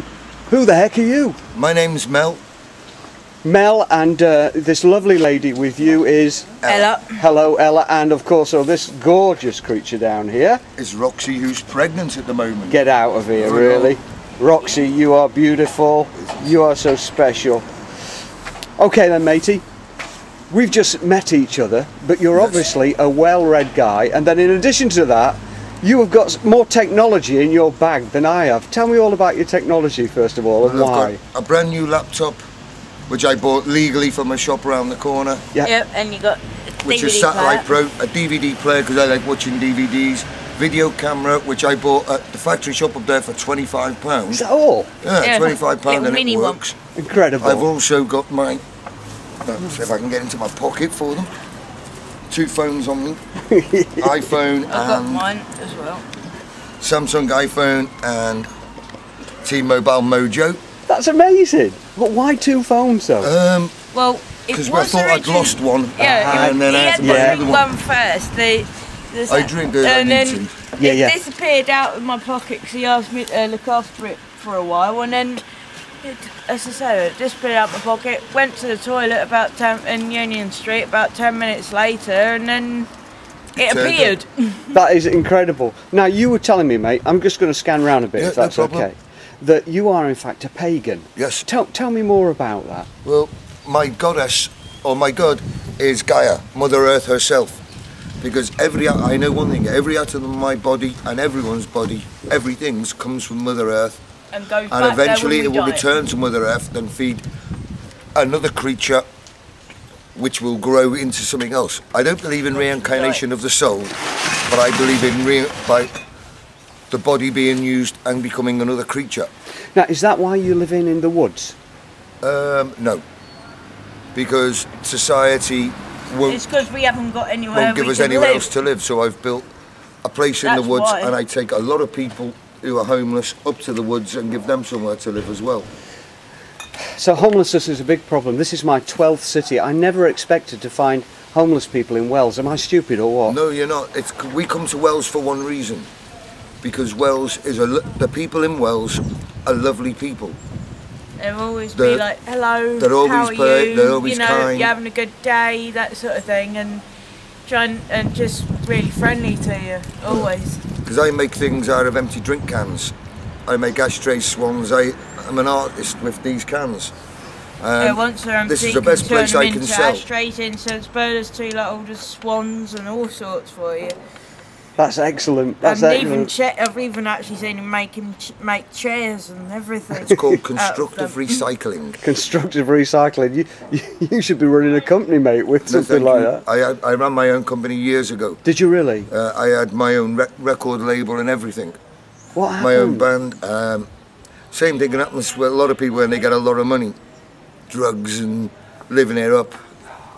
Who the heck are you? My name's Mel. Mel, and this lovely lady with you is... Ella. Hello, Ella, and of course, this gorgeous creature down here. It's Roxy, who's pregnant at the moment. Get out of here, Oh, really. no. Roxy, you are beautiful. You are so special. Okay then, matey. We've just met each other, but you're obviously a well-read guy, and then in addition to that, you have got more technology in your bag than I have. Tell me all about your technology, first of all, and why. I've got a brand new laptop, which I bought legally from a shop around the corner. Yeah. Yep, and you got Which DVD is Satellite player. Pro, a DVD player because I like watching DVDs, video camera, which I bought at the factory shop up there for £25. Is that all? Yeah, £25 Little and mini it one. works. Incredible. I've also got my, let's see if I can get into my pocket for them. 2 phones on me, iPhone I've got and mine as well. Samsung iPhone and T-Mobile Mojo. That's amazing. But why 2 phones though? Well, it Because I was thought I'd originally- lost one, Yeah, and then I he had had to the buy big another one one. first. I drink it, I and need then to. Yeah, it yeah. disappeared out of my pocket because he asked me to look after it for a while, and then, as I say, it disappeared out of my pocket. Went to the toilet about 10 in Union Street about 10 minutes later, and then it turned appeared. That is incredible. Now, you were telling me, mate, I'm just going to scan round a bit, Yeah, if that's no problem. okay, that you are in fact a pagan. Yes. Tell me more about that. Well, my goddess, or my god, is Gaia, Mother Earth herself. Because I know one thing, every atom of my body and everyone's body, everything's comes from Mother Earth. And goes And back eventually there it when we will die. return to Mother Earth and feed another creature which will grow into something else. I don't believe in reincarnation of the soul, but I believe in by the body being used and becoming another creature. Now, is that why you live in the woods? No. Because society It's because we haven't got anywhere won't give we us can anywhere live. else to live, so I've built a place in the That's woods, why. and I take a lot of people who are homeless up to the woods and give them somewhere to live as well. So homelessness is a big problem. This is my 12th city. I never expected to find homeless people in Wales. Am I stupid or what? No, you're not. We come to Wales for one reason, because Wales is the people in Wales are lovely people. They'll always They're- be like, hello, they're always how are polite, you? they're always you know, kind. you're having a good day, that sort of thing, and trying and just really friendly to you, always. Because I make things out of empty drink cans. I make ashtray swans. I'm an artist with these cans. Yeah, once they're empty, this is you the best turn place them I can into sell. ashtrays, incense burners, tea light swans, and all sorts for you. That's excellent. That's And even excellent. I've even actually seen him make chairs and everything. It's called out of constructive them. recycling. Constructive recycling. You should be running a company, mate, with No, something thank like you. that. I ran my own company years ago. Did you really? I had my own record label and everything. What happened? My own band. Same thing happens with a lot of people when they get a lot of money. Drugs and living it up.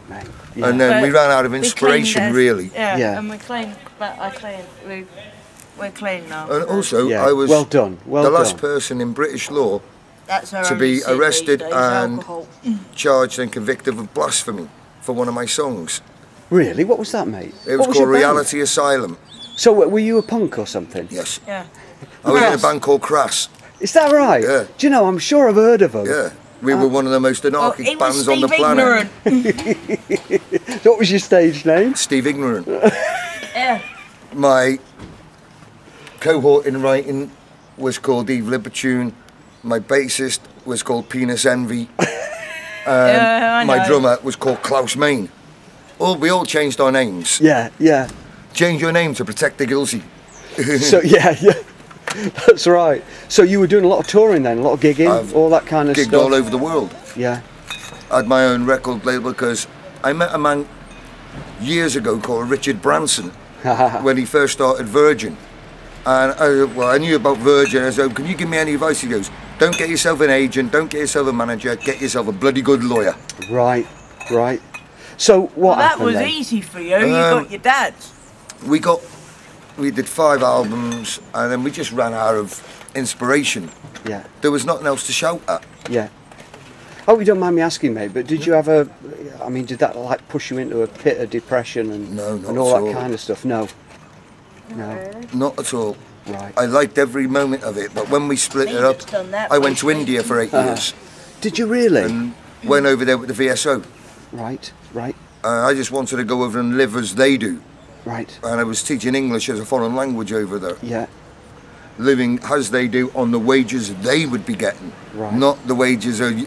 Mate, yeah. And then we But ran out of we inspiration, cleaned really. Yeah, Yeah. and we're clean. But we're clean now. And also, Yeah, I was well done, well the last done. person in British law That's our to only be sin arrested these days, and alcohol. charged and convicted of blasphemy for one of my songs. Really? What was that, mate? It What was your called band? Reality Asylum. So were you a punk or something? Yes. Yeah. I was in a Crass. band called Crass. Is that right? Yeah. Do you know, I'm sure I've heard of them. Yeah. We were one of the most Well, anarchic it was bands on the Steve planet. Ignorant. What was your stage name? Steve Ignorant. Yeah. My cohort in writing was called Eve Libertune. My bassist was called Penis Envy. Yeah, I My know. drummer was called Klaus Main. We all changed our names. Yeah, yeah. Change your name to protect the guilty. So, yeah. That's right. So you were doing a lot of touring then, a lot of gigging, I've all that kind of Gigged stuff. all over the world. Yeah. I had my own record label because I met a man years ago called Richard Branson when he first started Virgin. And I knew about Virgin. I said, can you give me any advice? He goes, don't get yourself an agent, don't get yourself a manager, get yourself a bloody good lawyer. Right, right. So what Well, that happened was then? easy for you. You got your dad's. We did 5 albums and then we just ran out of inspiration. Yeah, There was nothing else to shout at. yeah. Oh, you don't mind me asking, mate, but did you have did that like push you into a pit of depression and, No, not and all at that all. kind of stuff? No. No. Not at all. Right. I liked every moment of it, but when we split it up, I went to India for 8 years. Did you really? And went over there with the VSO. Right, right. I just wanted to go over and live as they do. Right. And I was teaching English as a foreign language over there. Yeah. Living as they do on the wages they would be getting. Right. Not the wages a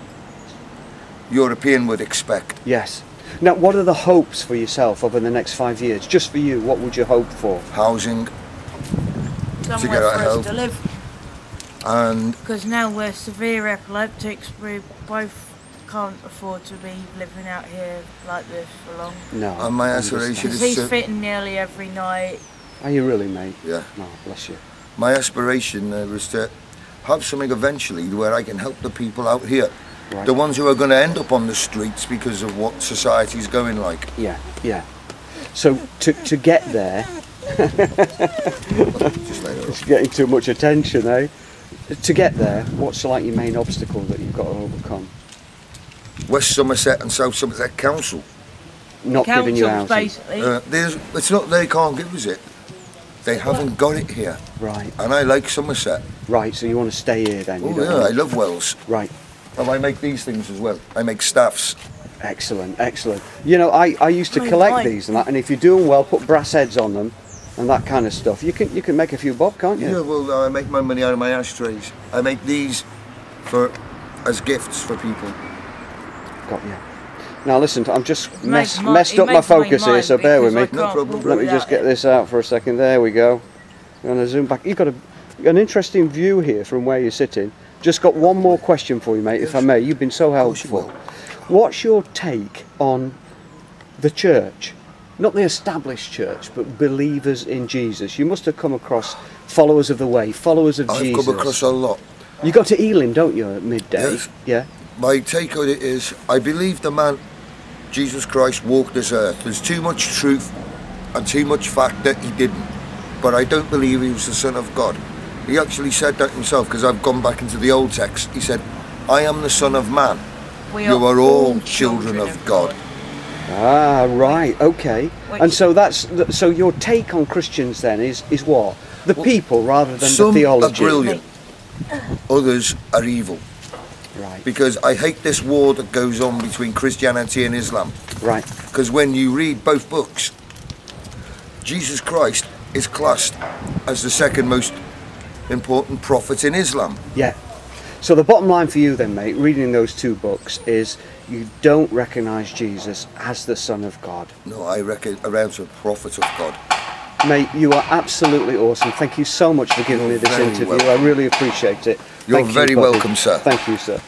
European would expect. Yes. Now, what are the hopes for yourself over the next 5 years? Just for you, what would you hope for? Housing. Somewhere to get out for of us to live. And Because now we're severe epileptics, we both can't afford to be living out here like this for long. No. and my aspiration Because is he's to, fitting nearly every night. Are you really, mate? yeah. No, bless you. My aspiration was to have something eventually where I can help the people out here. Right. The ones who are going to end up on the streets because of what society's going like. Yeah, yeah. So to get there, Just like that. it's getting too much attention, eh? To get there, what's like your main obstacle that you've got to overcome? West Somerset and South Somerset Council. Not giving you Councils, housing. basically. It's not they can't give us it. They haven't got it here. Right, And I like Somerset. right. So you want to stay here then? You Oh don't yeah, I want- love Wells. Right. And I make these things as well. I make staffs. Excellent, excellent. You know, I used to Mine, collect mine. these and that, and if you're doing well, put brass heads on them and that kind of stuff. You can make a few bob, can't you? Yeah, well, I make my money out of my ashtrays. I make these as gifts for people. Got you. Now listen, I'm just He makes mine- messed he up my makes mine focus here, so mine bear with me. because I No can't problem. pull Let me it just out get here. this out for a second. There we go. I'm going to zoom back. You've got an interesting view here from where you're sitting. Just got one more question for you, mate, if I may. You've been so course you helpful. What's your take on the church? Not the established church, but believers in Jesus. You must have come across followers of the way, followers of I've Jesus. come across a lot. You got to Ealing, don't you, at midday? Yes. Yeah. My take on it is, I believe the man, Jesus Christ, walked this earth. There's too much truth and too much fact that he didn't. But I don't believe he was the Son of God. He actually said that himself, because I've gone back into the old text. He said, I am the Son of Man. We You are all children of God. Ah, right, okay. Which- And so so your take on Christians then is what? The people rather than the Some are theology. brilliant, others are evil. Right, Because I hate this war that goes on between Christianity and Islam. right. Because when you read both books, Jesus Christ is classed as the second most important prophet in Islam. Yeah. So the bottom line for you then, mate, reading those two books is you don't recognise Jesus as the Son of God. No, I reckon around to a prophet of God. Mate, you are absolutely awesome. Thank you so much for giving me this Very interview. welcome. I really appreciate it. You're Thank you, very buddy. welcome, sir. Thank you, sir.